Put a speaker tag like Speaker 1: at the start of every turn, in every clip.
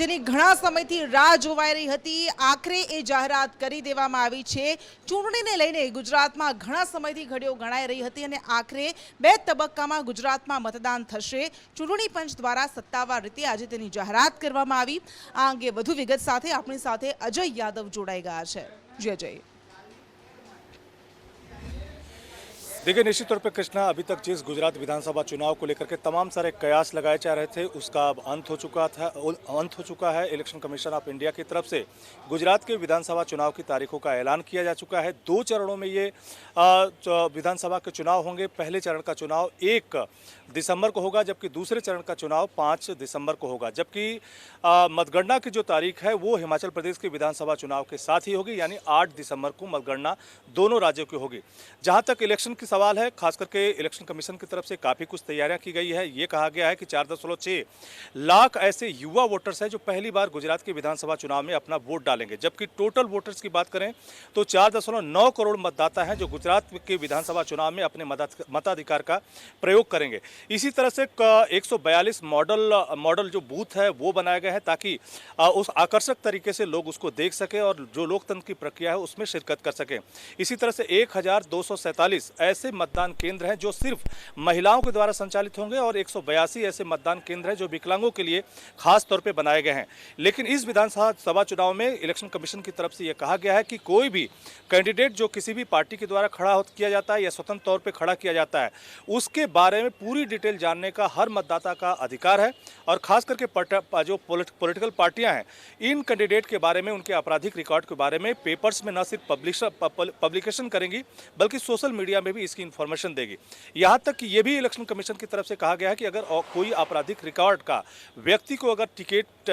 Speaker 1: જેની ઘણા સમયથી રાહ જોવાઈ રહી હતી, આખરે એ જાહેરાત કરી દેવામાં આવી છે। ચૂંટણીને લઈને ગુજરાતમાં ઘણા સમયથી ઘડીઓ ગણાઈ રહી હતી અને આખરે 2 તબક્કામાં ગુજરાતમાં મતદાન થશે। ચૂંટણી પંચ દ્વારા સત્તાવાર રીતે આજે તેની જાહેરાત કરવામાં આવી। આ અંગે વધુ વિગત સાથે આપણી સાથે અજય યાદવ જોડાઈ ગયા છે। જી અજય।
Speaker 2: देखिए, निश्चित तौर पे कृष्णा, अभी तक जिस गुजरात विधानसभा चुनाव को लेकर के तमाम सारे कयास लगाए जा रहे थे, उसका अब अंत हो चुका है। इलेक्शन कमीशन ऑफ इंडिया की तरफ से गुजरात के विधानसभा चुनाव की तारीखों का ऐलान किया जा चुका है। 2 चरणों में ये विधानसभा के चुनाव होंगे। पहले चरण का चुनाव 1 दिसंबर को होगा, जबकि दूसरे चरण का चुनाव 5 दिसंबर को होगा। जबकि मतगणना की जो तारीख है वो हिमाचल प्रदेश के विधानसभा चुनाव के साथ ही होगी, यानी 8 दिसंबर को मतगणना दोनों राज्यों की होगी। जहां तक इलेक्शन की सवाल है, खास करके इलेक्शन कमीशन की तरफ से काफ़ी कुछ तैयारियां की गई है। ये कहा गया है कि 4.6 लाख ऐसे युवा वोटर्स हैं जो पहली बार गुजरात के विधानसभा चुनाव में अपना वोट डालेंगे। जबकि टोटल वोटर्स की बात करें तो 4.9 करोड़ मतदाता हैं जो गुजरात के विधानसभा चुनाव में अपने मताधिकार का प्रयोग करेंगे। इसी तरह से 142 मॉडल जो बूथ है वो बनाए गए हैं ताकि उस आकर्षक तरीके से लोग उसको देख सकें और जो लोकतंत्र की प्रक्रिया है उसमें शिरकत कर सकें। इसी तरह से 1247 ऐसे मतदान केंद्र हैं जो सिर्फ महिलाओं के द्वारा संचालित होंगे और 182 ऐसे मतदान केंद्र हैं जो विकलांगों के लिए खास तौर पे बनाए गए हैं। लेकिन इस विधानसभा चुनाव में इलेक्शन कमीशन की तरफ से यह कहा गया है कि कोई भी कैंडिडेट जो किसी भी पार्टी के द्वारा खड़ा किया जाता है या स्वतंत्र तौर पर खड़ा किया जाता है, उसके बारे में पूरी डिटेल जानने का हर मतदाता का अधिकार है। और खास करके जो पॉलिटिकल पार्टियां हैं, इन कैंडिडेट के बारे में, उनके आपराधिक रिकॉर्ड के बारे में पेपर्स में न सिर्फ पब्लिकेशन करेंगी बल्कि सोशल मीडिया में भी इसकी इंफॉर्मेशन देगी। यहां तक कि यह भी इलेक्शन कमीशन की तरफ से कहा गया है कि अगर कोई आपराधिक रिकॉर्ड का व्यक्ति को अगर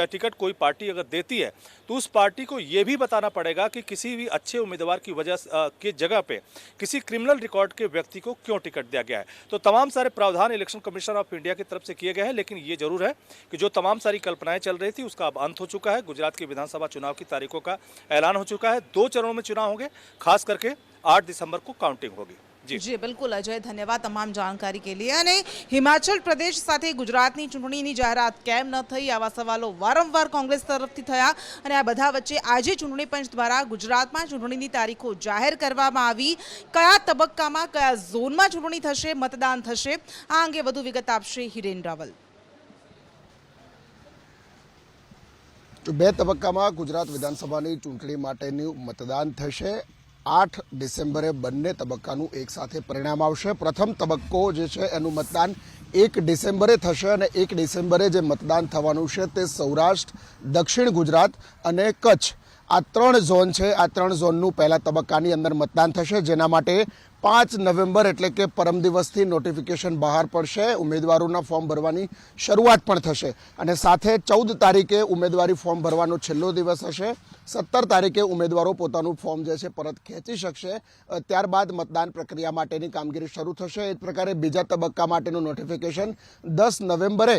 Speaker 2: टिकट कोई पार्टी अगर देती है तो उस पार्टी को यह भी बताना पड़ेगा कि किसी भी अच्छे उम्मीदवार की वजह के जगह पे किसी क्रिमिनल रिकॉर्ड के व्यक्ति को क्यों टिकट दिया गया है। तो तमाम सारे प्रावधान इलेक्शन कमीशन ऑफ इंडिया की तरफ से किए गए हैं। लेकिन ये जरूर है कि जो तमाम सारी कल्पनाएं चल रही थी उसका अब अंत हो चुका है। गुजरात के विधानसभा चुनाव की तारीखों का ऐलान हो चुका है। 2 चरणों में चुनाव होंगे, खास करके 8 दिसंबर को काउंटिंग होगी।
Speaker 1: जी बिल्कुल अजय, धन्यवाद તમામ જાણકારી કે लिए। અને હિમાચલ પ્રદેશ સાથે ગુજરાતની ચૂંટણીની જાહેરાત કેમ ન થઈ, આવા સવાલો વારંવાર કોંગ્રેસ તરફથી થયા અને આ બધા વચ્ચે આજે ચૂંટણી પંચ દ્વારા ગુજરાતમાં ચૂંટણીની તારીખો જાહેર કરવામાં આવી। કયા તબક્કામાં કયા ઝોનમાં ચૂંટણી થશે, મતદાન થશે, આ અંગે વધુ વિગત આપશે હિરેન રાવલ।
Speaker 3: તો 2 તબક્કામાં ગુજરાત વિધાનસભાની ચૂંટણી માટેનું મતદાન થશે। 8 ડિસેમ્બરે બંને તબક્કાનું એક સાથે પરિણામ આવશે। પ્રથમ તબક્કો જે છે એનું મતદાન 1 ડિસેમ્બરે થશે અને 1 ડિસેમ્બરે જે મતદાન થવાનું છે તે સૌરાષ્ટ્ર, દક્ષિણ ગુજરાત અને કચ્છ આ 3 ઝોન છે। આ 3 ઝોનનું પહેલા તબક્કાની અંદર મતદાન થશે, જેના માટે 5 નવેમ્બર એટલે કે પરમ દિવસથી નોટિફિકેશન બહાર પડશે। ઉમેદવારોના ફોર્મ ભરવાની શરૂઆત પણ થશે અને સાથે 14 તારીખે ઉમેદવારી ફોર્મ ભરવાનો છેલ્લો દિવસ હશે। 17 તારીખે ઉમેદવારો પોતાનું ફોર્મ જે છે પરત ખેંચી શકશે। ત્યારબાદ મતદાન પ્રક્રિયા માટેની કામગીરી શરૂ થશે। એ જ પ્રકારે બીજા તબક્કા માટેનું નોટિફિકેશન 10 નવેમ્બરે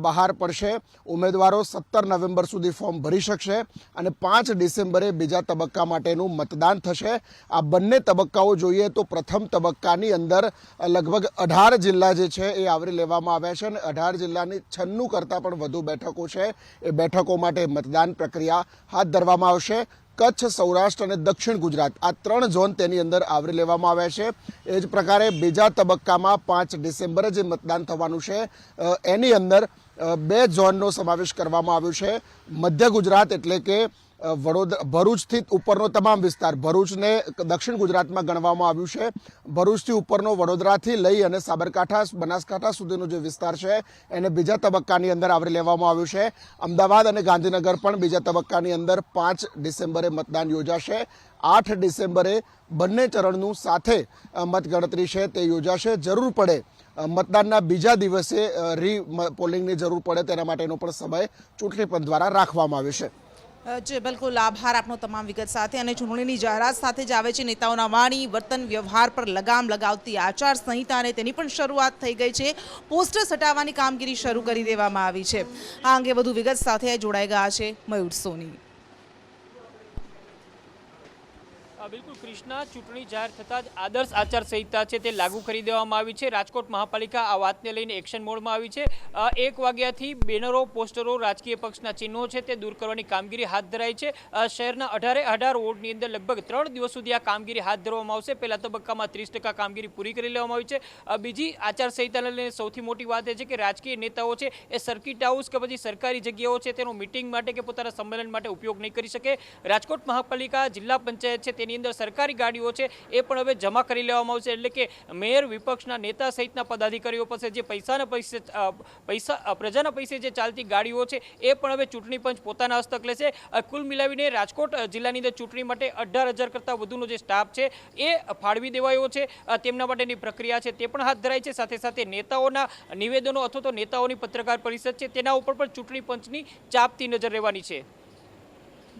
Speaker 3: બહાર પડશે। ઉમેદવારો 17 નવેમ્બર સુધી ફોર્મ ભરી શકશે અને 5 ડિસેમ્બરે બીજા તબક્કા માટેનું મતદાન થશે। આ બંને તબક્કાઓ જોઈએ તો પ્રથમ તબક્કાની અંદર લગભગ 18 જિલ્લા જે છે એ આવરી લેવામાં આવ્યા છે અને 18 જિલ્લાની 96 કરતાં પણ વધુ બેઠકો છે। એ બેઠકો માટે મતદાન પ્રક્રિયા હાથ ધરવામાં આવશે। કચ્છ, સૌરાષ્ટ્ર અને દક્ષિણ ગુજરાત આ 3 ઝોન તેની અંદર આવરી લેવામાં આવ્યા છે। એ જ પ્રકારે બીજા તબક્કામાં 5 ડિસેમ્બરે જે મતદાન થવાનું છે એની અંદર 2 ઝોનનો સમાવેશ કરવામાં આવ્યો છે। મધ્ય ગુજરાત એટલે કે ભરૂચથી ઉપરનો તમામ વિસ્તાર, ભરૂચને દક્ષિણ ગુજરાતમાં ગણવામાં આવ્યું છે। ભરૂચથી ઉપરનો વડોદરાથી લઈ અને સાબરકાંઠા, બનાસકાંઠા સુધીનો જે વિસ્તાર છે એને બીજા તબક્કાની અંદર આવરી લેવામાં આવ્યું છે। અમદાવાદ અને ગાંધીનગર પણ બીજા તબક્કાની અંદર 5 ડિસેમ્બરે મતદાન યોજાશે। 8 ડિસેમ્બરે બંને ચરણનું સાથે મતગણતરી છે તે યોજાશે। જરૂર પડે મતદાનના બીજા દિવસે પોલિંગની જરૂર પડે તેના માટેનો પણ સમય ચૂંટણી પંચ દ્વારા રાખવામાં આવ્યો છે।
Speaker 1: જી બિલકુલ, આભાર આપનો તમામ વિગત સાથે। અને ચૂંટણીની જાહેરાત સાથે જ આવે છે નેતાઓના વાણી, વર્તન, વ્યવહાર પર લગામ લગાવતી આચાર સંહિતા અને તેની પણ શરૂઆત થઈ ગઈ છે। પોસ્ટર્સ હટાવવાની કામગીરી શરૂ કરી દેવામાં આવી છે। આ અંગે વધુ વિગત સાથે જોડાઈ ગયા છે મયુર સોની।
Speaker 4: બિલકુલ કૃષ્ણા, ચૂંટણી જાહેર થતાં જ આદર્શ આચારસંહિતા છે તે લાગુ કરી દેવામાં આવી છે. રાજકોટ મહાપાલિકા આ વાતને લઈને એક્શન મોડમાં આવી છે. 1 વાગ્યાથી બેનરો, પોસ્ટરો, રાજકીય પક્ષના ચિહ્નો છે તે દૂર કરવાની કામગીરી હાથ ધરાઈ છે. શહેરના 18 વોર્ડની અંદર લગભગ 3 દિવસ સુધી આ કામગીરી હાથ ધરવામાં આવશે. પહેલા તબક્કામાં 30% કામગીરી પૂરી કરી લેવામાં આવી છે. બીજી આચારસંહિતાને લઈને સૌથી મોટી વાત એ છે કે રાજકીય નેતાઓ છે એ સર્કિટ હાઉસ કે પછી સરકારી જગ્યાઓ છે તેનો મિટિંગ માટે કે પોતાના સંમેલન માટે ઉપયોગ નહીં કરી શકે. રાજકોટ મહાપાલિકા, જિલ્લા પંચાયત છે તેની અંદર સરકારી ગાડીઓ છે એ પણ હવે જમા કરી લેવામાં આવશે. એટલે કે મેયર, વિપક્ષના નેતા સહિતના પદાધિકારીઓ પાસે જે પ્રજાના પૈસે જે ચાલતી ગાડીઓ છે એ પણ હવે ચૂંટણી પંચ પોતાના હસ્તક લેશે. કુલ મિલાવીને રાજકોટ જિલ્લાની અંદર ચૂંટણી માટે 18,000 કરતાં વધુનો જે સ્ટાફ છે એ ફાળવી દેવાયો છે. તેમના માટેની પ્રક્રિયા છે તે પણ હાથ ધરાઈ છે. સાથે સાથે નેતાઓના નિવેદનો અથવા તો નેતાઓની પત્રકાર પરિષદ છે તેના ઉપર પણ ચૂંટણી પંચની ચાંપતી નજર રહેવાની છે.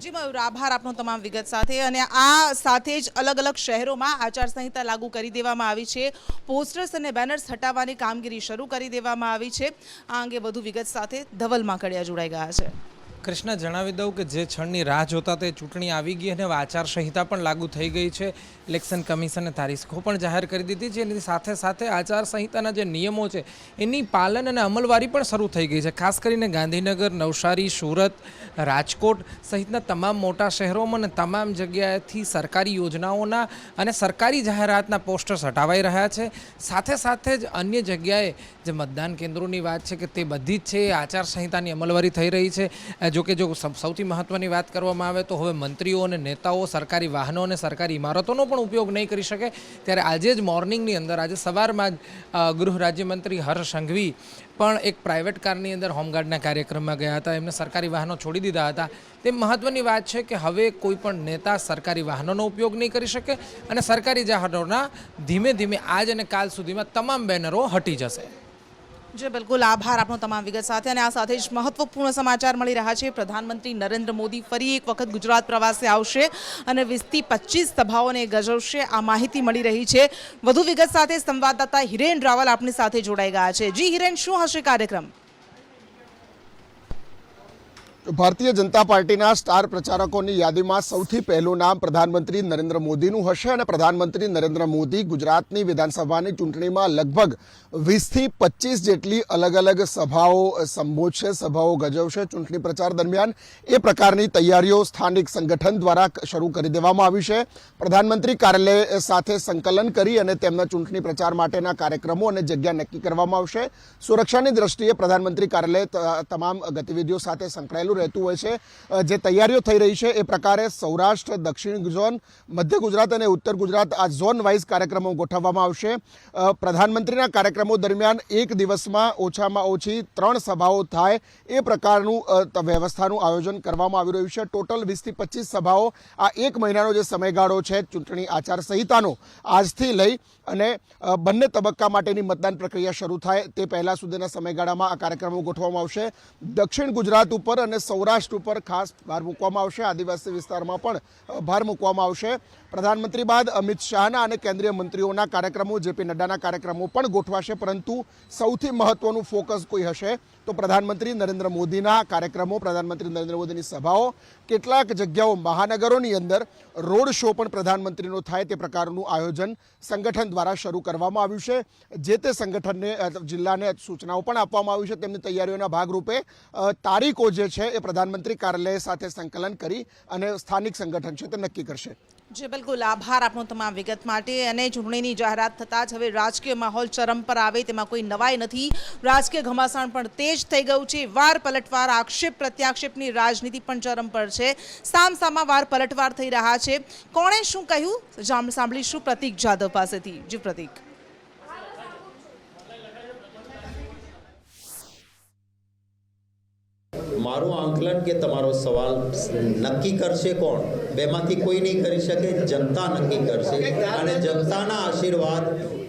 Speaker 1: જી મયુર, આભાર આપનો તમામ વિગત સાથે. અને આ સાથે જ અલગ અલગ શહેરોમાં આચારસંહિતા લાગુ કરી દેવામાં આવી છે. પોસ્ટર્સ અને બેનર્સ હટાવવાની કામગીરી શરૂ કરી દેવામાં આવી છે. આ અંગે વધુ વિગત સાથે ધવલ માકડિયા જોડાઈ ગયા છે.
Speaker 5: કૃષ્ણા, જણાવી દઉં કે જે ક્ષણની રાહ જોતા તે ચૂંટણી આવી ગઈ અને આચારસંહિતા પણ લાગુ થઈ ગઈ છે. ઇલેક્શન કમિશને તારીખો પણ જાહેર કરી દીધી છે. એની સાથે સાથે આચારસંહિતાના જે નિયમો છે એની પાલન અને અમલવારી પણ શરૂ થઈ ગઈ છે. ખાસ કરીને ગાંધીનગર, નવસારી, સુરત, રાજકોટ સહિતના તમામ મોટા શહેરોમાં અને તમામ જગ્યાએથી સરકારી યોજનાઓના અને સરકારી જાહેરાતના પોસ્ટર્સ હટાવાઈ રહ્યા છે. સાથે સાથે જ અન્ય જગ્યાએ જે મતદાન કેન્દ્રોની વાત છે કે તે બધી જ છે એ આચારસંહિતાની અમલવારી થઈ રહી છે. જોકે જો સૌથી મહત્ત્વની વાત કરવામાં આવે તો હવે મંત્રીઓ અને નેતાઓ સરકારી વાહનો અને સરકારી ઇમારતોનો પણ ઉપયોગ નહીં કરી શકે. ત્યારે આજે જ મોર્નિંગની અંદર, આજે સવારમાં જ ગૃહ રાજ્યમંત્રી હર્ષ સંઘવી પણ એક પ્રાઇવેટ કારની અંદર હોમગાર્ડના કાર્યક્રમમાં ગયા હતા. એમને સરકારી વાહનો છોડી દીધા હતા. તે મહત્ત્વની વાત છે કે હવે કોઈ પણ નેતા સરકારી વાહનોનો ઉપયોગ નહીં કરી શકે અને સરકારી જાહેરાતોના ધીમે ધીમે આજ અને કાલ સુધીમાં તમામ બેનરો હટી જશે.
Speaker 1: જી બિલકુલ, આભાર આપનો તમામ વિગત સાથે. અને આ સાથે જ મહત્વપૂર્ણ સમાચાર મળી રહ્યા છે. પ્રધાનમંત્રી નરેન્દ્ર મોદી ફરી એક વખત ગુજરાત પ્રવાસે આવશે અને 20થી 25 સભાઓને ગજવશે. આ માહિતી મળી રહી છે. વધુ વિગત સાથે સંવાદદાતા હિરેન રાવલ આપણી સાથે જોડાઈ ગયા છે. જી હિરેન, શું હશે કાર્યક્રમ?
Speaker 3: ભારતીય જનતા પાર્ટીના સ્ટાર પ્રચારકોની યાદીમાં સૌથી પહેલું નામ પ્રધાનમંત્રી નરેન્દ્ર મોદીનું હશે અને પ્રધાનમંત્રી નરેન્દ્ર મોદી ગુજરાતની વિધાનસભાની ચૂંટણીમાં લગભગ 20થી 25 જેટલી અલગ અલગ સભાઓ સંબોધશે, સભાઓ ગજવશે. ચૂંટણી પ્રચાર દરમિયાન એ પ્રકારની તૈયારીઓ સ્થાનિક સંગઠન દ્વારા શરૂ કરી દેવામાં આવી છે. પ્રધાનમંત્રી કાર્યાલય સાથે સંકલન કરી અને તેમના ચૂંટણી પ્રચાર માટેના કાર્યક્રમો અને જગ્યા નક્કી કરવામાં આવશે. સુરક્ષાની દ્રષ્ટિએ પ્રધાનમંત્રી કાર્યાલય તમામ ગતિવિધિઓ સાથે સંકળાયેલું રહેતું હોય છે. જે તૈયારીઓ થઈ રહી છે એ પ્રકારે સૌરાષ્ટ્ર, દક્ષિણ ઝોન, મધ્ય ગુજરાત અને ઉત્તર ગુજરાત આ ઝોન વાઇઝ કાર્યક્રમો ગોઠવવામાં આવશે. પ્રધાનમંત્રીના કાર્યક્રમો દરમિયાન એક દિવસમાં ઓછામાં ઓછી 3 સભાઓ થાય એ પ્રકારનું વ્યવસ્થાનું આયોજન કરવામાં આવી રહ્યું છે. ટોટલ 20થી 25 સભાઓ આ એક મહિનાનો જે સમયગાળો છે ચૂંટણી આચારસંહિતાનો, આજથી લઈ અને બંને તબક્કા માટેની મતદાન પ્રક્રિયા શરૂ થાય તે પહેલા સુધીના સમયગાળામાં આ કાર્યક્રમો ગોઠવવામાં આવશે. દક્ષિણ ગુજરાત ઉપર અને સૌરાષ્ટ્ર ઉપર ખાસ ભાર મૂકવામાં આવશે. આદિવાસી વિસ્તારમાં પણ ભાર મૂકવામાં આવશે. પ્રધાનમંત્રી બાદ અમિત શાહના અને કેન્દ્રીય મંત્રીઓના કાર્યક્રમો, જેપી નડ્ડાના કાર્યક્રમો પણ ગોઠવાશે. પરંતુ સૌથી મહત્વનું ફોકસ કોઈ હશે તો પ્રધાનમંત્રી નરેન્દ્ર મોદીના કાર્યક્રમો, પ્રધાનમંત્રી નરેન્દ્ર મોદીની સભાઓ. કેટલાક જગ્યાઓ, મહાનગરોની અંદર રોડ શો પણ પ્રધાનમંત્રીનો થાય તે પ્રકારનું આયોજન સંગઠન દ્વારા શરૂ કરવામાં આવ્યું છે. જે તે સંગઠનને, જિલ્લાને સૂચનાઓ પણ આપવામાં આવી છે. તેમની તૈયારીઓના ભાગરૂપે તારીખો જે છે એ પ્રધાનમંત્રી કાર્યાલય સાથે સંકલન કરી અને સ્થાનિક સંગઠન છે તે નક્કી કરશે.
Speaker 1: જી બિલકુલ, આભાર આપનો તમામ વિગત માટે. અને ચૂંટણીની જાહેરાત થતાં જ હવે રાજકીય માહોલ ચરમ પર આવે તેમાં કોઈ નવાઈ નથી. રાજકીય ઘમાસાણ પણ તેજ થઈ ગયું છે. વાર પલટવાર, આક્ષેપ પ્રત્યાક્ષેપની રાજનીતિ પણ ચરમ પર છે. સામસામા વાર પલટવાર થઈ રહ્યા છે. કોણે શું કહ્યું સાંભળીશું પ્રતીક જાદવ પાસેથી. જી પ્રતીક.
Speaker 6: મારું આંકલન કે તમારો સવાલ નક્કી કરશે કોણ? બેમાંથી કોઈ નહીં કરી શકે, જનતા નક્કી કરશે. અને જનતાના આશીર્વાદ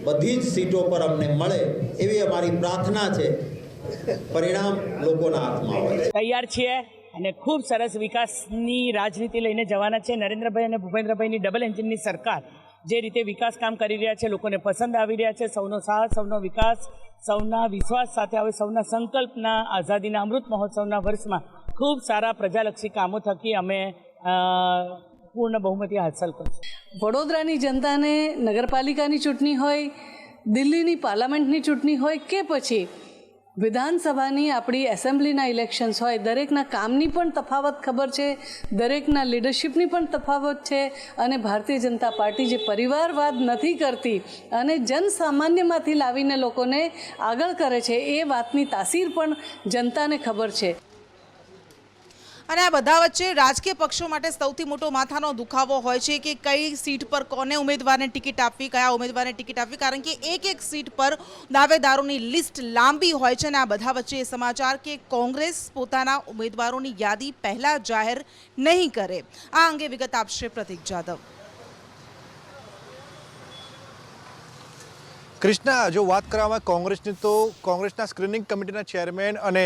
Speaker 6: બધી જ સીટો પર અમને મળે એવી અમારી પ્રાર્થના છે. પરિણામ લોકોના હાથમાં આવે છે.
Speaker 7: તૈયાર છીએ અને ખૂબ સરસ વિકાસની રાજનીતિ લઈને જવાના છે. નરેન્દ્રભાઈ અને ભૂપેન્દ્રભાઈની ડબલ એન્જિનની સરકાર જે રીતે વિકાસ કામ કરી રહ્યા છે, લોકોને પસંદ આવી રહ્યા છે. સૌનો સાથ, સૌનો વિકાસ, સૌના વિશ્વાસ સાથે હવે સૌના સંકલ્પના આઝાદીના અમૃત મહોત્સવના વર્ષમાં ખૂબ સારા પ્રજાલક્ષી કામો થકી અમે પૂર્ણ બહુમતી હાંસલ કરશું.
Speaker 8: વડોદરાની જનતાને નગરપાલિકાની ચૂંટણી હોય, દિલ્હીની પાર્લામેન્ટની ચૂંટણી હોય કે પછી વિધાનસભાની આપણી એસેમ્બલીના ઇલેક્શન્સ હોય, દરેકના કામની પણ તફાવત ખબર છે, દરેકના લીડરશિપની પણ તફાવત છે. અને ભારતીય જનતા પાર્ટી જે પરિવારવાદ નથી કરતી અને જનસામાન્યમાંથી લાવીને લોકોને આગળ કરે છે, એ વાતની તાસીર પણ જનતાને ખબર છે.
Speaker 1: અને આ બધા વચ્ચે રાજકીય પક્ષો માટે સૌથી મોટો માથાનો દુખાવો હોય છે કે કઈ સીટ પર કોને ઉમેદવારને ટિકિટ આપવી, કયા ઉમેદવારને ટિકિટ આપવી, કારણ કે એક સીટ પર દાવેદારોની લિસ્ટ લાંબી હોય છે. અને આ બધા વચ્ચે એ સમાચાર કે કોંગ્રેસ પોતાના ઉમેદવારોની યાદી પહેલા જાહેર નહીં કરે. આ અંગે વિગત આપશે પ્રતીક જાદવ.
Speaker 9: કૃષ્ણા, જો વાત કરવામાં કોંગ્રેસની તો કોંગ્રેસના સ્ક્રીનિંગ કમિટીના ચેરમેન અને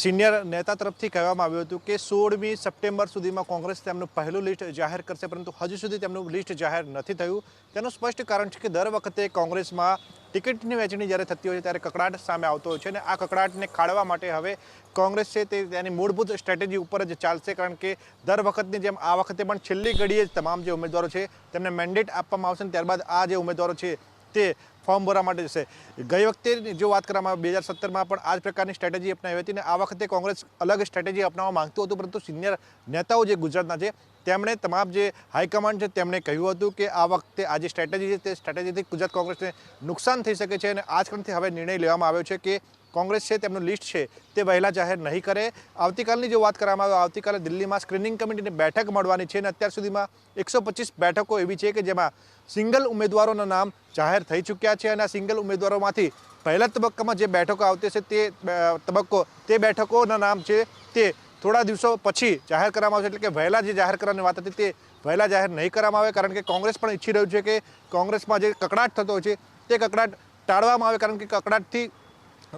Speaker 9: સિનિયર નેતા તરફથી કહેવામાં આવ્યું હતું કે 16મી સપ્ટેમ્બર સુધીમાં કોંગ્રેસ તેમનું પહેલું લિસ્ટ જાહેર કરશે, પરંતુ હજુ સુધી તેમનું લિસ્ટ જાહેર નથી થયું. તેનું સ્પષ્ટ કારણ છે કે દર વખતે કોંગ્રેસમાં ટિકિટની વહેંચણી જ્યારે થતી હોય છે ત્યારે કકળાટ સામે આવતો હોય છે અને આ કકળાટને ખાળવા માટે હવે કોંગ્રેસ છે તે તેની મૂળભૂત સ્ટ્રેટેજી ઉપર જ ચાલશે, કારણ કે દર વખતની જેમ આ વખતે પણ છેલ્લી ઘડીએ જ તમામ જે ઉમેદવારો છે તેમને મેન્ડેટ આપવામાં આવશે અને ત્યારબાદ આ જે ઉમેદવારો છે તે ફોર્મ ભરવા માટે જશે. ગઈ વખતે જો વાત કરવામાં આવે 2017માં પણ આ જ પ્રકારની સ્ટ્રેટેજી અપનાવી હતી અને આ વખતે કોંગ્રેસ અલગ સ્ટ્રેટેજી અપનાવવા માંગતું હતું, પરંતુ સિનિયર નેતાઓ જે ગુજરાતના છે તેમણે તમામ જે હાઈકમાન્ડ છે તેમણે કહ્યું હતું કે આ વખતે આ જે સ્ટ્રેટેજી છે તે સ્ટ્રેટેજીથી ગુજરાત કોંગ્રેસને નુકસાન થઈ શકે છે અને આ જ કારણથી હવે નિર્ણય લેવામાં આવ્યો છે કે કોંગ્રેસ છે તેમનું લિસ્ટ છે તે વહેલા જાહેર નહીં કરે. આવતીકાલની જો વાત કરવામાં આવે, આવતીકાલે દિલ્હીમાં સ્ક્રીનિંગ કમિટીની બેઠક મળવાની છે અને અત્યાર સુધીમાં 125 બેઠકો એવી છે કે જેમાં સિંગલ ઉમેદવારોના નામ જાહેર થઈ ચૂક્યા છે અને આ સિંગલ ઉમેદવારોમાંથી પહેલા તબક્કામાં જે બેઠકો આવતી છે તે બેઠકોના નામ છે તે થોડા દિવસો પછી જાહેર કરવામાં આવશે. એટલે કે વહેલા જે જાહેર કરવાની વાત હતી તે વહેલા જાહેર નહીં કરવામાં આવે, કારણ કે કોંગ્રેસ પણ ઈચ્છી રહ્યું છે કે કોંગ્રેસમાં જે કકળાટ થતો હોય છે તે કકળાટ ટાળવામાં આવે, કારણ કે કકળાટથી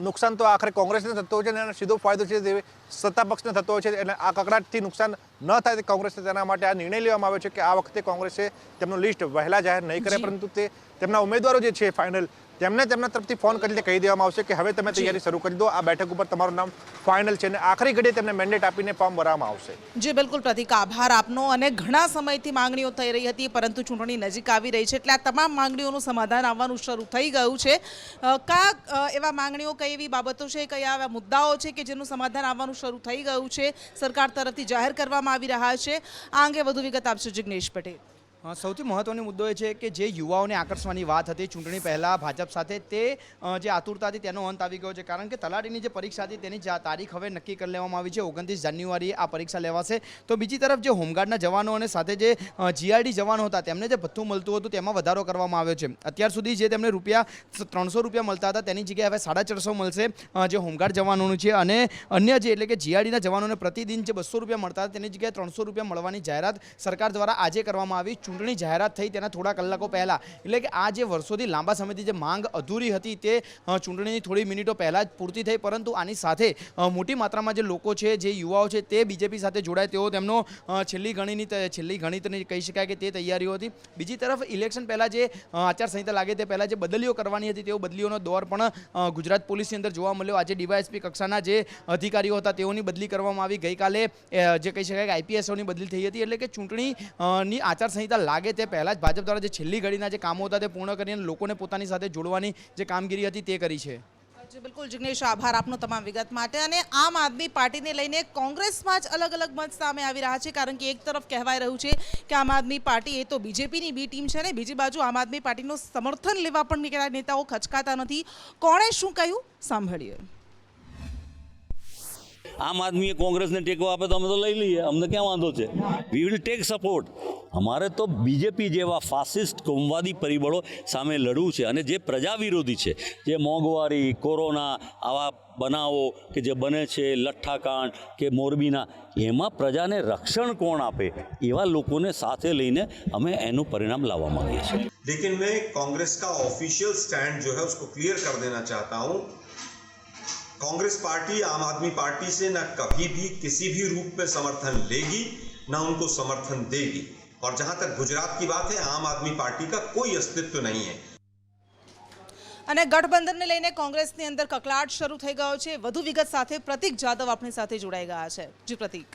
Speaker 9: નુકસાન તો આખરે કોંગ્રેસને થતો હોય છે અને સીધો ફાયદો છે તે સત્તા પક્ષને થતો હોય છે. એટલે આ કકળાટથી નુકસાન ન થાય તે કોંગ્રેસને, તેના માટે આ નિર્ણય લેવામાં આવ્યો છે કે આ વખતે કોંગ્રેસે તેમનું લિસ્ટ વહેલા જાહેર નહીં કરે, પરંતુ તે તેમના ઉમેદવારો જે છે ફાઇનલ તેમને તેમના તરફથી ફોન કરીને કહી દેવામાં આવશે કે હવે તમે તૈયારી શરૂ કરી દો, આ બેઠક ઉપર તમારું નામ ફાઇનલ છે અને આખરી ઘડીએ તેમને મેન્ડેટ આપીને ફોર્મ ભરવામાં આવશે.
Speaker 1: જી બિલકુલ પ્રતિક, આભાર આપનો. અને ઘણા સમયથી માંગણીઓ થઈ રહી હતી, પરંતુ ચૂંટણી નજીક આવી રહી છે એટલે આ તમામ માંગણીઓનું સમાધાન આવવાનું શરૂ થઈ ગયું છે. કયા એવા માંગણીઓ, કઈ એવી બાબતો છે, કયા એવા મુદ્દાઓ છે કે જેનું સમાધાન આવવાનું શરૂ થઈ ગયું છે, સરકાર તરફથી જાહેર કરવામાં આવી રહ્યા છે? આ અંગે વધુ વિગત આપશે જિગ્નેશ પટેલ.
Speaker 10: સૌથી મહત્વનો મુદ્દો એ છે કે જે યુવાઓને આકર્ષવાની વાત હતી ચૂંટણી પહેલાં ભાજપ સાથે, તે જે આતુરતા હતી તેનો અંત આવી ગયો છે, કારણ કે તલાટીની જે પરીક્ષા હતી તેની તારીખ હવે નક્કી કરી લેવામાં આવી છે. 29 જાન્યુઆરીએ આ પરીક્ષા લેવાશે. તો બીજી તરફ જે હોમગાર્ડના જવાનો અને સાથે જે જીઆરડી જવાનો હતા તેમને જે ભથ્થું મળતું હતું તેમાં વધારો કરવામાં આવ્યો છે. અત્યાર સુધી જે તેમને ₹300 મળતા હતા તેની જગ્યાએ હવે 450 મળશે જે હોમગાર્ડ જવાનોનું છે. અને અન્ય જે એટલે કે જીઆરડીના જવાનોને પ્રતિદિન જે ₹200 મળતા હતા તેની જગ્યાએ ₹300 મળવાની જાહેરાત સરકાર દ્વારા આજે કરવામાં આવી. ચૂંટણી જાહેરાત થઈ તેના થોડા કલાકો પહેલાં, એટલે કે આ જે વર્ષોથી લાંબા સમયથી જે માંગ અધૂરી હતી તે ચૂંટણીની થોડી મિનિટો પહેલાં જ પૂર્તિ થઈ. પરંતુ આની સાથે મોટી માત્રામાં જે લોકો છે, જે યુવાઓ છે તે બીજેપી સાથે જોડાય તેઓ તેમનો છેલ્લી ગણિતની કહી શકાય કે તે તૈયારીઓ હતી. બીજી તરફ ઇલેક્શન પહેલાં જે આચારસંહિતા લાગે તે પહેલાં જે બદલીઓ કરવાની હતી તેઓ બદલીઓનો દોર પણ ગુજરાત પોલીસની અંદર જોવા મળ્યો. આજે ડીવાયએસપી કક્ષાના જે અધિકારીઓ હતા તેઓની બદલી કરવામાં આવી. ગઈકાલે જે કહી શકાય કે આઈપીએસઓની બદલી થઈ હતી. એટલે કે ચૂંટણીની આચારસંહિતા લાગે તે પહેલાં જ ભાજપ દ્વારા જે છેલ્લી ઘડીના જે કામો હતા તે પૂર્ણ કરીને લોકોને પોતાની સાથે જોડવાની જે કામગીરી હતી તે કરી છે.
Speaker 1: જી બિલકુલ જિગ્નેશ, આભાર આપનો તમામ વિગત માટે. અને આમ આદમી પાર્ટીને લઈને કોંગ્રેસમાં જ અલગ અલગ મત સામે આવી રહ્યા છે, કારણ કે એક તરફ કહેવાય રહ્યું છે કે આમ આદમી પાર્ટી એ તો બીજેપીની બી ટીમ છે ને બીજી બાજુ આમ આદમી પાર્ટીનું સમર્થન લેવા પણ કેટલાક નેતાઓ ખચકાતા નથી. કોણે શું કહ્યું સાંભળીએ.
Speaker 11: આમ આદમીએ કોંગ્રેસને ટેકો આપે તો અમે તો લઈ લઈએ, અમને ક્યાં વાંધો છે. We will take support. અમારે તો બીજેપી જેવા ફાસિસ્ટ કોમવાદી પરિબળો સામે લડવું છે અને જે પ્રજા વિરોધી છે, જે મોંઘવારી, કોરોના, આવા બનાવો કે જે બને છે, લઠ્ઠાકાંડ કે મોરબીના, એમાં પ્રજાને રક્ષણ કોણ આપે એવા લોકોને સાથે લઈને અમે એનું પરિણામ લાવવા માંગીએ છીએ.
Speaker 12: लेकिन मैं कांग्रेस का ऑफिशियल स्टैंड जो है उसको क्लियर कर देना चाहता हूं. कांग्रेस पार्टी आम आदमी पार्टी से न कभी भी किसी भी रूप में समर्थन लेगी न उनको समर्थन देगी. और जहां तक गुजरात की बात है, आम आदमी पार्टी का कोई अस्तित्व नहीं है.
Speaker 1: અને ગઠબંધનને લઈને કોંગ્રેસની અંદર કકળાટ શરૂ થઈ ગયો છે. વધુ વિગત સાથે પ્રતીક જાદવ આપણી સાથે જોડાઈ ગયા છે. જી પ્રતીક.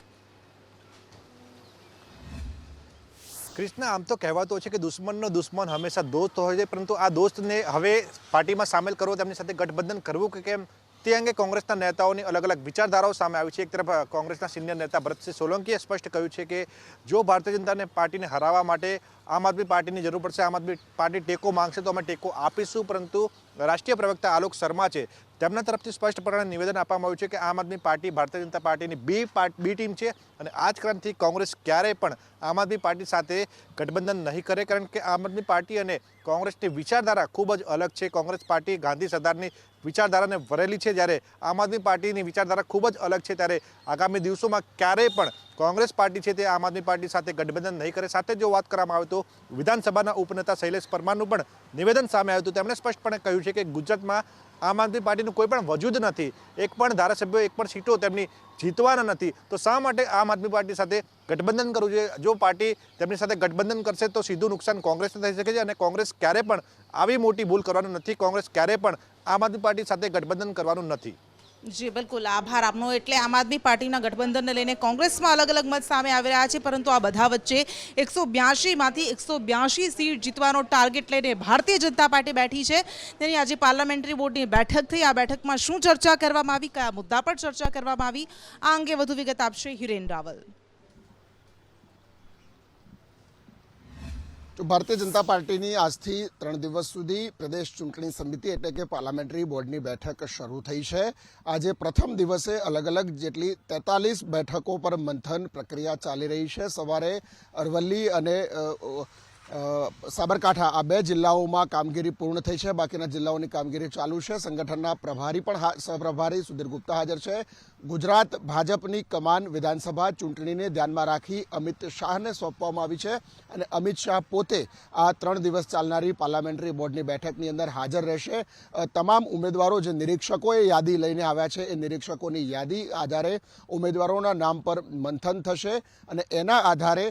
Speaker 9: કૃષ્ણ, આમ તો કહેવાતું છે કે દુશ્મનનો દુશ્મન હંમેશા દોસ્ત હોય છે, પરંતુ આ દોસ્તને હવે પાર્ટીમાં સામેલ કરવો, તેમની સાથે ગઠબંધન કરવું કે કેમ, તે અંગે કોંગ્રેસના નેતાઓની અલગ અલગ વિચારધારાઓ સામે આવી છે. એક તરફ કોંગ્રેસના સિનિયર નેતા ભરતસિંહ સોલંકીએ સ્પષ્ટ કહ્યું છે કે જો ભારતીય જનતા પાર્ટીને હરાવવા માટે આમ આદમી પાર્ટીની જરૂર પડશે, આમ આદમી પાર્ટી ટેકો માંગશે તો અમે ટેકો આપીશું. પરંતુ રાષ્ટ્રીય પ્રવક્તા આલોક શર્મા છે, તેમના તરફથી સ્પષ્ટપણે નિવેદન આપવામાં આવ્યું છે કે આમ આદમી પાર્ટી ભારતીય જનતા પાર્ટીની બી ટીમ છે અને આ જ કારણથી કોંગ્રેસ ક્યારેય પણ આમ આદમી પાર્ટી સાથે ગઠબંધન નહીં કરે, કારણ કે આમ આદમી પાર્ટી અને કોંગ્રેસની વિચારધારા ખૂબ જ અલગ છે. કોંગ્રેસ પાર્ટી ગાંધી સરદારની વિચારધારાને વરેલી છે, જ્યારે આમ આદમી પાર્ટીની વિચારધારા ખૂબ જ અલગ છે. ત્યારે આગામી દિવસોમાં ક્યારેય પણ કોંગ્રેસ પાર્ટી છે તે આમ આદમી પાર્ટી સાથે ગઠબંધન નહીં કરે. સાથે જો વાત કરવામાં આવે તો વિધાનસભાના ઉપનેતા શૈલેષ પરમારનું પણ નિવેદન સામે આવ્યું હતું. તેમણે સ્પષ્ટપણે કહ્યું છે કે ગુજરાતમાં આમ આદમી પાર્ટીનું કોઈ પણ વજૂદ નથી, એક પણ ધારાસભ્યો, એક પણ સીટો તેમની જીતવાના નથી, તો શા માટે આમ આદમી પાર્ટી સાથે ગઠબંધન કરવું જોઈએ? જો પાર્ટી તેમની સાથે ગઠબંધન કરશે તો સીધું નુકસાન કોંગ્રેસને થઈ શકે છે અને કોંગ્રેસ ક્યારે પણ આવી મોટી ભૂલ કરવાનું નથી. કોંગ્રેસ ક્યારે પણ આમ આદમી પાર્ટી સાથે ગઠબંધન કરવાનું નથી.
Speaker 1: જી બિલકુલ, આભાર આપનો. એટલે આમ આદમી પાર્ટીના ગઠબંધનને લઈને કોંગ્રેસમાં અલગ અલગ મત સામે આવી રહ્યા છે, પરંતુ આ બધા વચ્ચે 182માંથી 182 સીટ જીતવાનો ટાર્ગેટ લઈને ભારતીય જનતા પાર્ટી બેઠી છે. તેની આજે પાર્લામેન્ટરી બોર્ડની બેઠક થઈ. આ બેઠકમાં શું ચર્ચા કરવામાં આવી, કયા મુદ્દા પર ચર્ચા કરવામાં આવી, આ અંગે વધુ વિગત આપશે હિરેન રાવલ.
Speaker 3: ભારતીય જનતા પાર્ટીની આજથી 3 દિવસ સુધી પ્રદેશ ચૂંટણી સમિતિ એટલે કે પાર્લામેન્ટરી બોર્ડની બેઠક શરૂ થઈ છે. આજે પ્રથમ દિવસે અલગ અલગ જેટલી 43 બેઠકો પર મંથન પ્રક્રિયા ચાલી રહી છે. સવારે અરવલ્લી અને સાબરકાંઠા આ 2 જિલ્લાઓમાં કામગીરી પૂર્ણ થઈ છે, બાકીના જિલ્લાઓની કામગીરી ચાલુ છે. સંગઠનના પ્રભારી પણ સહપ્રભારી સુધીર ગુપ્તા હાજર છે. ગુજરાત ભાજપની કમાન વિધાનસભા ચૂંટણીને ધ્યાનમાં રાખી અમિત શાહને સોંપવામાં આવી છે અને અમિત શાહ પોતે આ 3 દિવસ ચાલનારી પાર્લામેન્ટરી બોર્ડની બેઠકની અંદર હાજર રહેશે. તમામ ઉમેદવારો જે નિરીક્ષકોએ યાદી લઈને આવ્યા છે એ નિરીક્ષકોની યાદી આધારે ઉમેદવારોના નામ પર મંથન થશે અને એના આધારે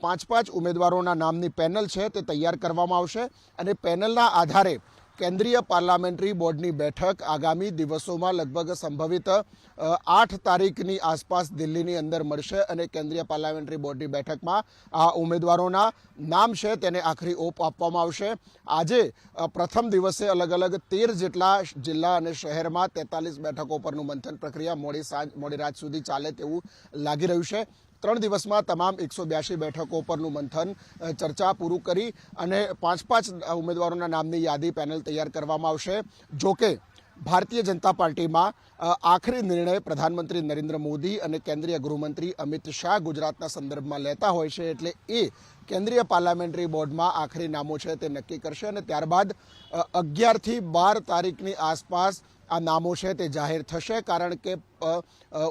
Speaker 3: 5 ઉમેદવારોના નામની પેનલ છે તે તૈયાર કરવામાં આવશે અને પેનલના આધારે કેન્દ્રીય પાર્લામેન્ટરી બોર્ડની બેઠક આગામી દિવસોમાં લગભગ સંભવિત 8 તારીખની આસપાસ દિલ્હીની અંદર મળશે અને કેન્દ્રીય પાર્લામેન્ટરી બોર્ડની બેઠકમાં આ ઉમેદવારોના નામ છે તેને આખરી ઓપ આપવામાં આવશે. આજે પ્રથમ દિવસે અલગ અલગ 13 જેટલા જિલ્લા અને શહેરમાં 43 બેઠકો પરનું મંથન પ્રક્રિયા મોડી રાત સુધી ચાલે તેવું લાગી રહ્યું છે. 3 દિવસમાં તમામ 182 બેઠકો પરનું મંથન ચર્ચા પૂરું કરી અને 5 ઉમેદવારોના નામની યાદી પેનલ તૈયાર કરવામાં આવશે. જોકે ભારતીય જનતા પાર્ટીમાં આખરી નિર્ણય પ્રધાનમંત્રી નરેન્દ્ર મોદી અને કેન્દ્રીય ગૃહમંત્રી અમિત શાહ ગુજરાતના સંદર્ભમાં લેતા હોય છે, એટલે એ કેન્દ્રીય પાર્લામેન્ટરી બોર્ડમાં આખરી નામો છે તે નક્કી કરશે અને ત્યારબાદ 11 થી 12 તારીખની આસપાસ આ નામો છે તે જાહેર થશે, કારણ કે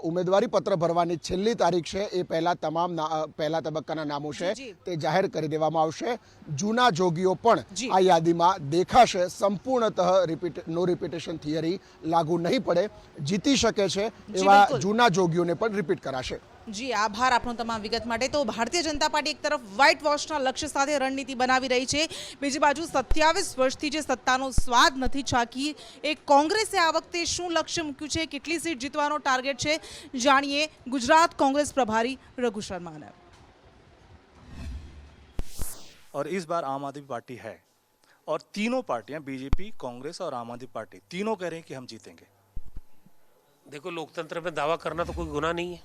Speaker 3: ઉમેદવારી પત્ર ભરવાની છેલ્લી તારીખ છે એ પહેલા તબક્કાના નામો છે તે જાહેર કરી દેવામાં આવશે. જૂના જોગીઓ પણ આ યાદીમાં દેખાશે. સંપૂર્ણતઃ નો રિપીટેશન થિયરી લાગુ નહીં પડે, જીતી શકે છે એવા જૂના જોગીઓને પણ રિપીટ કરાશે.
Speaker 1: જી આભાર આપનો તમામ વિગત માટે. તો ભારતીય જનતા પાર્ટી એક તરફ વ્હાઇટ વોશના લક્ષ્ય સાથે રણનીતિ બનાવી રહી છે, બીજી બાજુ 27 વર્ષથી જે સત્તાનો સ્વાદ નથી ચાખી એ કોંગ્રેસે આ વખતે શું લક્ષ્ય મૂક્યું છે, કેટલી સીટ જીતવાનો ટાર્ગેટ છે, જાણીએ ગુજરાત કોંગ્રેસ પ્રભારી રઘુ શર્માને.
Speaker 2: और इस बार आम आदमी पार्टी है और तीनों पार्टियां बीजेपी, कांग्रेस और आम आदमी पार्टी तीनों कह रहे हैं कि हम जीतेंगे.
Speaker 13: देखो, लोकतंत्र में दावा करना तो कोई गुनाह नहीं है,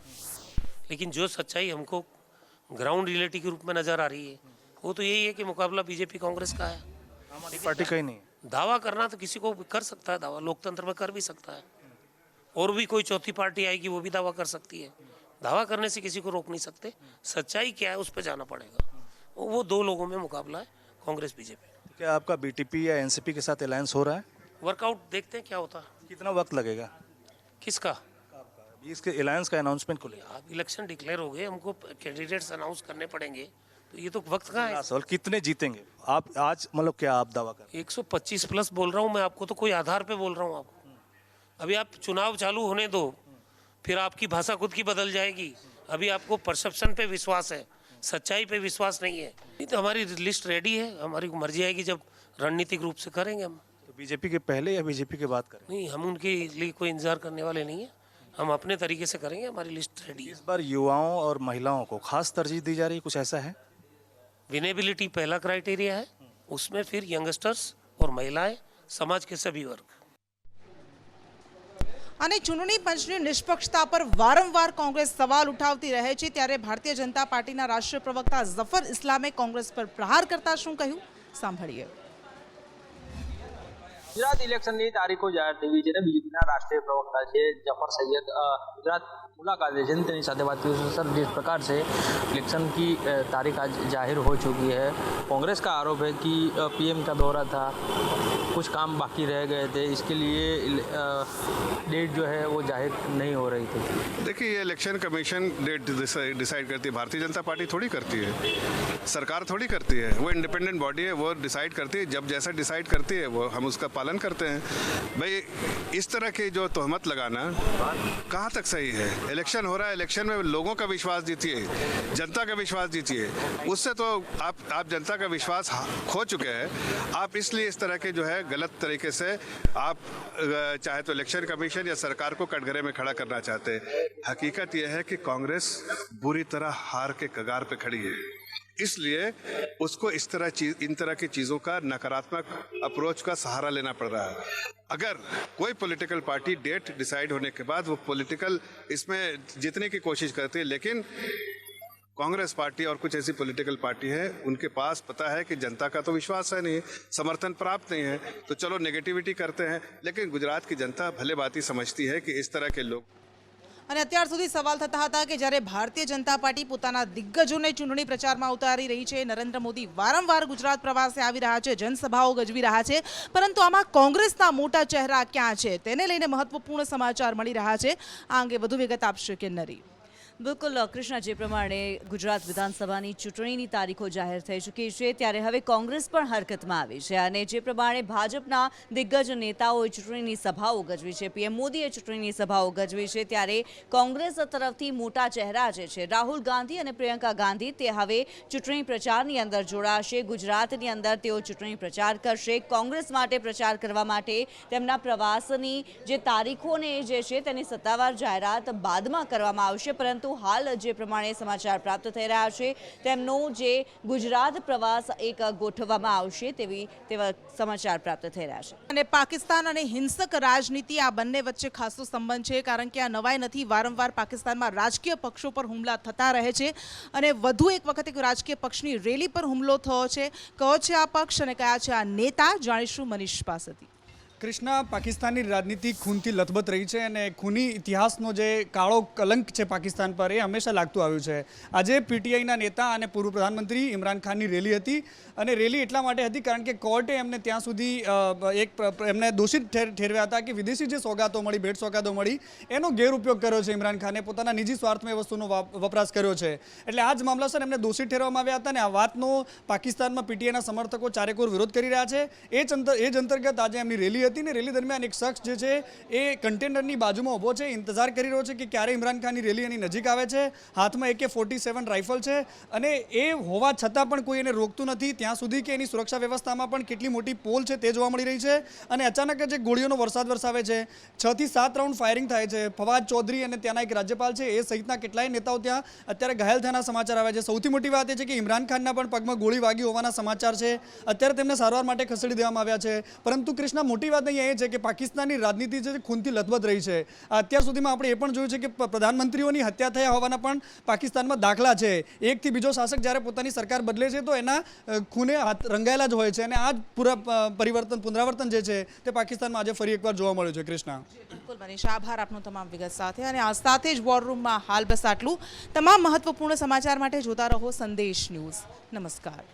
Speaker 13: लेकिन जो सच्चाई हमको ग्राउंड रियलिटी के रूप में नजर आ रही है वो तो यही है कि मुकाबला बीजेपी कांग्रेस का है.
Speaker 2: आम आदमी पार्टी कहीं नहीं.
Speaker 13: दावा करना तो किसी को कर सकता है, दावा लोकतंत्र में कर भी सकता है, और भी कोई चौथी पार्टी आएगी वो भी दावा कर सकती है. दावा करने से किसी को रोक नहीं सकते. सच्चाई क्या है उस पर जाना पड़ेगा. वो 2 लोगों में मुकाबला है, कांग्रेस बीजेपी.
Speaker 2: क्या आपका बीटीपी या एनसीपी के साथ अलायंस हो रहा है?
Speaker 13: वर्कआउट देखते हैं क्या होता है.
Speaker 2: कितना वक्त लगेगा?
Speaker 13: किसका?
Speaker 2: इसके अलायंस का अनाउंसमेंट को लेकर.
Speaker 13: अब इलेक्शन डिक्लेयर हो गए, हमको कैंडिडेट्स अनाउंस करने पड़ेंगे, तो ये तो वक्त कहाँ है.
Speaker 2: सवाल कितने जीतेंगे आप आज, मतलब क्या आप दावा कर?
Speaker 13: 125 प्लस बोल रहा हूँ मैं आपको, तो कोई आधार पे बोल रहा हूँ आपको. अभी आप चुनाव चालू होने दो, फिर आपकी भाषा खुद की बदल जाएगी. अभी आपको परसेप्शन पे विश्वास है, सच्चाई पे विश्वास नहीं है. नहीं तो हमारी लिस्ट रेडी है, हमारी मर्जी आएगी जब रणनीतिक रूप से करेंगे हम.
Speaker 2: तो बीजेपी के पहले या बीजेपी के बाद करें?
Speaker 13: नहीं, हम उनके लिए कोई इंतजार करने वाले नहीं है, हम अपने तरीके से करेंगे. हमारी लिस्ट रेडी है.
Speaker 2: इस बार युवाओं और महिलाओं को खास तरजीह दी जा रही है, कुछ ऐसा है?
Speaker 13: विनेबिलिटी पहला क्राइटेरिया है, उसमें फिर यंगस्टर्स और महिलाएं, समाज के सभी वर्ग।
Speaker 1: અને ચૂંટણી પંચની નિષ્પક્ષતા પર વારંવાર કોંગ્રેસ સવાલ ઉઠાવતી રહે છે, ત્યારે ભારતીય જનતા પાર્ટીના રાષ્ટ્રીય પ્રવક્તા ઝફર ઇસ્લામે કોંગ્રેસ પર પ્રહાર કરતા શું કહ્યું, સાંભળીએ.
Speaker 14: ગુજરાત ઇલેક્શનની તારીખો જાહેર થઈ છે અને બીજેપીના રાષ્ટ્રીય પ્રવક્તા છે जफर सैयद गुजरात मुलाकात है तेनी साथ बात की. सर, जिस प्रकार से इलेक्शन की तारीख आज जाहिर हो चुकी है, कांग्रेस का आरोप है कि पीएम का दौरा था, कुछ काम बाकी रह गए थे, इसके लिए डेट जो है वो जाहिर नहीं हो रही थी.
Speaker 15: देखिए, ये इलेक्शन कमीशन डेट डिसाइड करती है, भारतीय जनता पार्टी थोड़ी करती है, सरकार थोड़ी करती है. वो इंडिपेंडेंट बॉडी है, वो डिसाइड करती है. जब जैसा डिसाइड करती है वो हम उसका पालन करते हैं. भाई, इस तरह की जो तोहमत लगाना कहाँ तक सही है? इलेक्शन हो रहा है, इलेक्शन में लोगों का विश्वास जीतिए, जनता का विश्वास जीतिए. उससे तो आप जनता का विश्वास खो चुके हैं. आप इसलिए इस तरह के जो है गलत तरीके से आप चाहे तो इलेक्शन कमीशन या सरकार को कटघरे में खड़ा करना चाहते हैं. हकीकत यह है कि कांग्रेस बुरी तरह हार के कगार पे खड़ी है, इसलिए उसको इन तरह की चीज़ों का नकारात्मक अप्रोच का सहारा लेना पड़ रहा है. अगर कोई पॉलिटिकल पार्टी डेट डिसाइड होने के बाद वो पॉलिटिकल इसमें जीतने की कोशिश करती है, लेकिन कांग्रेस पार्टी और कुछ ऐसी पॉलिटिकल पार्टी है, उनके पास पता है कि जनता का तो विश्वास है नहीं, समर्थन प्राप्त नहीं है, तो चलो नेगेटिविटी करते हैं. लेकिन गुजरात की जनता भले बात ही समझती है कि इस तरह के लोग.
Speaker 1: અને અત્યાર સુધી સવાલ થતા હતા કે જ્યારે ભારતીય જનતા પાર્ટી પોતાના દિગ્ગજોને ચૂંટણી પ્રચારમાં ઉતારી રહી છે, નરેન્દ્ર મોદી વારંવાર ગુજરાત પ્રવાસે આવી રહ્યા છે, જનસભાઓ ગજવી રહ્યા છે, પરંતુ આમાં કોંગ્રેસના મોટા ચહેરા ક્યાં છે તેને લઈને મહત્વપૂર્ણ સમાચાર મળી રહ્યા છે. આ અંગે વધુ વિગત આપશે કિન્નરી.
Speaker 16: બિલકુલ કૃષ્ણા, જે પ્રમાણે ગુજરાત વિધાનસભાની ચૂંટણીની તારીખો જાહેર થઈ ચૂકી છે, ત્યારે હવે કોંગ્રેસ પણ હરકતમાં આવી છે. અને જે પ્રમાણે ભાજપના દિગ્ગજ નેતાઓએ ચૂંટણીની સભાઓ ગજવી છે, પીએમ મોદીએ ચૂંટણીની સભાઓ ગજવી છે, ત્યારે કોંગ્રેસ તરફથી મોટા ચહેરા જે છે રાહુલ ગાંધી અને પ્રિયંકા ગાંધી તે હવે ચૂંટણી પ્રચારની અંદર જોડાશે. ગુજરાતની અંદર તેઓ ચૂંટણી પ્રચાર કરશે. કોંગ્રેસ માટે પ્રચાર કરવા માટે તેમના પ્રવાસની જે તારીખોને જે છે તેની સત્તાવાર જાહેરાત બાદમાં કરવામાં આવશે. પરંતુ હાલ જે પ્રમાણે સમાચાર પ્રાપ્ત થઈ રહ્યા છે, તેમનો જે ગુજરાત પ્રવાસ એક ગોઠવવામાં આવશે તેવા સમાચાર પ્રાપ્ત થઈ રહ્યા છે.
Speaker 1: અને પાકિસ્તાન અને હિંસક રાજનીતિ આ બંને વચ્ચે ખાસો સંબંધ છે, કારણ કે આ નવાઈ નથી. વારંવાર પાકિસ્તાનમાં રાજકીય પક્ષો પર હુમલા થતા રહે છે અને વધુ એક વખત એક રાજકીય પક્ષની રેલી પર હુમલો થયો છે. કયો છે આ પક્ષ અને કયા છે આ નેતા, જાણીશું મનીષ પાસેથી.
Speaker 17: કૃષ્ણા, પાકિસ્તાનની રાજનીતિ ખૂનથી લથબથ રહી છે અને ખૂની ઇતિહાસનો જે કાળો કલંક છે પાકિસ્તાન પર, એ હંમેશા લાગતું આવ્યું છે. આજે પીટીઆઈના નેતા અને પૂર્વ પ્રધાનમંત્રી ઇમરાન ખાનની રેલી હતી અને રેલી એટલા માટે હતી કારણ કે કોર્ટે એમને ત્યાં સુધી એમને દોષિત ઠેરવ્યા હતા કે વિદેશી જે સોગાતો મળી, ભેટ સોગાતો મળી, એનો ગેરઉપયોગ કર્યો છે ઇમરાન ખાને, પોતાના નિજી સ્વાર્થમાં એ વસ્તુનો વપરાશ કર્યો છે. એટલે આ જ મામલાસર એમને દોષિત ઠેરવવામાં આવ્યા હતા અને આ વાતનો પાકિસ્તાનમાં પીટીઆઈના સમર્થકો ચારેકોર વિરોધ કરી રહ્યા છે. એ જ અંતર્ગત આજે એમની રેલી હતી ને રેલી દરમિયાન એક શખ્સ જે છે એ કન્ટેનરની બાજુમાં ઊભો છે, ઇંતજાર કરી રહ્યો છે કે ક્યારે ઇમરાન ખાનની રેલી એની નજીક આવે છે. હાથમાં AK-47 રાઇફલ છે અને એ હોવા છતાં પણ કોઈ એને રોકતું નથી, ત્યાં સુધી કે એની સુરક્ષા વ્યવસ્થામાં પણ કેટલી મોટી પોલ છે તે જોવા મળી રહી છે. અને અચાનક જ ગોળીઓનો વરસાદ વરસાવે છે. 6 થી 7 રાઉન્ડ ફાયરિંગ થાય છે. ફવાદ ચૌધરી અને ત્યાંના એક રાજ્યપાલ છે એ સહિતના કેટલાય નેતાઓ ત્યાં અત્યારે ઘાયલ થયાના સમાચાર આવે છે. સૌથી મોટી વાત એ છે કે ઇમરાન ખાનના પણ પગમાં ગોળી વાગી હોવાના સમાચાર છે. અત્યારે તેમને સારવાર માટે ખસેડી દેવામાં આવ્યા છે. પરંતુ કૃષ્ણા, મોટી વાત અહીંયા એ છે કે પાકિસ્તાનની રાજનીતિ જે ખૂનથી લથબથ રહી છે. અત્યાર સુધીમાં આપણે એ પણ જોયું છે કે પ્રધાનમંત્રીઓની હત્યા થયા હોવાના પણ પાકિસ્તાનમાં દાખલા છે. એકથી બીજો શાસક જ્યારે પોતાની સરકાર બદલે છે તો એના ખૂને રંગાયેલા જ હોય છે અને આ જ પુનરાવર્તન જે છે તે પાકિસ્તાનમાં આજે ફરી એકવાર જોવા મળ્યું છે. કૃષ્ણા,
Speaker 1: બિલકુલ મનીષ, આભાર આપનો તમામ વિગત સાથે. અને આ સાથે જ વોર રૂમમાં હાલ બસ આટલું. તમામ મહત્વપૂર્ણ સમાચાર માટે જોતા રહો સંદેશ ન્યૂઝ. નમસ્કાર.